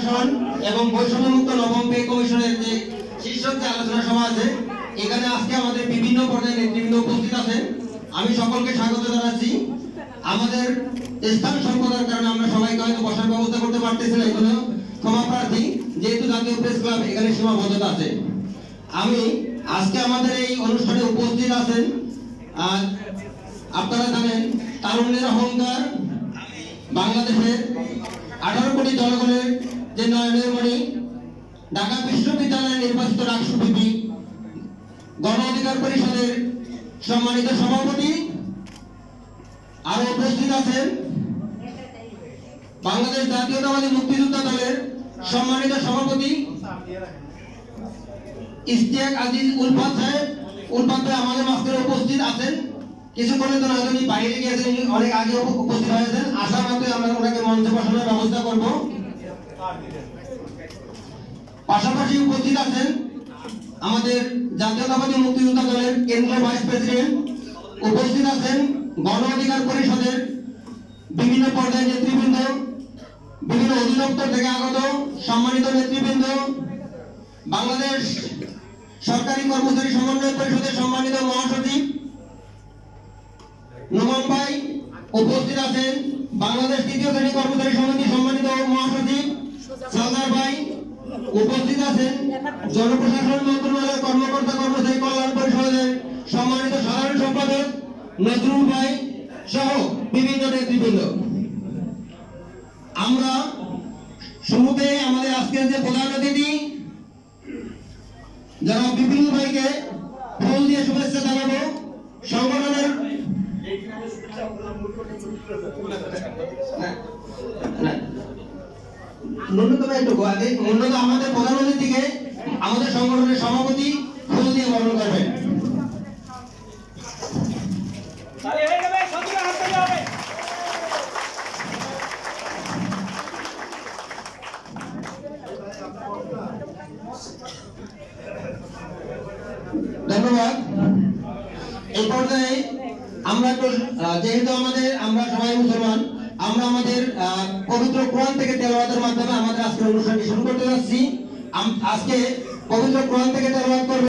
প্রশাসন এবং বৈষম্যমুক্ত নবম পে কমিশনের যে শীর্ষক যে আলোচনা সভা আছে, এখানে আজকে আমাদের বিভিন্ন পর্যায়ের নেতৃবৃন্দ উপস্থিত আছেন। আমি সকলকে স্বাগত জানাচ্ছি। আমাদের স্থান স্বল্পতার কারণে আমরা সবাইকে হয়তো বসার ব্যবস্থা করতে পারতেছি না, এগুলো ক্ষমা প্রার্থী, যেহেতু জাতীয় প্রেস ক্লাব এখানে সীমাবদ্ধতা আছে। আমি আজকে আমাদের এই অনুষ্ঠানে উপস্থিত আছেন, আপনারা জানেন তারুণ্যের অহংকার, বাংলাদেশের 18 কোটি জনগণের যে নয়নের মণি, ঢাকা বিশ্ববিদ্যালয়ের নির্বাচিত রাষ্ট্রপতি, গণ অধিকার পরিষদের সম্মানিত সভাপতি, আরো উপস্থিত আছেন বাংলাদেশ জাতীয়তাবাদী মুক্তিযোদ্ধা দলের সম্মানিত সভাপতি ইশতিয়াক আজিজ উলফাত সাহেব। উলফাত ভাই আমাদের মাঝে উপস্থিত আছেন। কিছুক্ষণের জন্য হয়তো বাইরে গিয়েছেন, অনেক আগে উপস্থিত হয়েছেন। আশা মাত্রই আমরা ওনাকে মঞ্চে বসানোর ব্যবস্থা করব। পাশাপাশি উপস্থিত আছেন আমাদের জাতীয়তাবাদী মুক্তিযোদ্ধা দলের কেন্দ্রীয় ভাইস প্রেসিডেন্ট, উপস্থিত আছেন গণ অধিকার পরিষদের বিভিন্ন পর্যায়ের নেতৃবৃন্দ, বিভিন্ন অধিদপ্তর থেকে আগত সম্মানিত নেতৃবৃন্দ, বাংলাদেশ সরকারি কর্মচারী সমন্বয় পরিষদের সম্মানিত মহাসচিব নোমান ভাই, উপস্থিত আছেন বাংলাদেশ তৃতীয় শ্রেণী কর্মচারী সমিতির সম্মানিত মহাসচিব সালদার ভাই, উপস্থিত আছেন জনপ্রশাসন মন্ত্রণালয়ের কর্মকর্তা কর্মচারী কল্যাণ পরিষদের সম্মানিত সাধারণ সম্পাদক নজরুল ভাই সহ বিভিন্ন নেতৃবৃন্দ। আমরা শুরুতে আমাদের আজকের যে প্রধান অতিথি যারা বিভিন্ন ভাইকে ফুল দিয়ে শুভেচ্ছা জানাবো, সংগঠনের ন্যূনতম একটু আগে ন্যূনতম আমাদের প্রধান অতিথিকে আমাদের সংগঠনের সভাপতি ফুল দিয়ে বরণ করবেন। ধন্যবাদ। এই পর্যায়ে আমরা যেহেতু আমরা সবাই মুসলমান, আমরা আমাদের পবিত্র কোরআন থেকে তেলাওয়াতের মাধ্যমে আমাদের আজকের অনুষ্ঠানটি শুরু করতে যাচ্ছি। আজকে পবিত্র কোরআন থেকে তেলাওয়াত করবে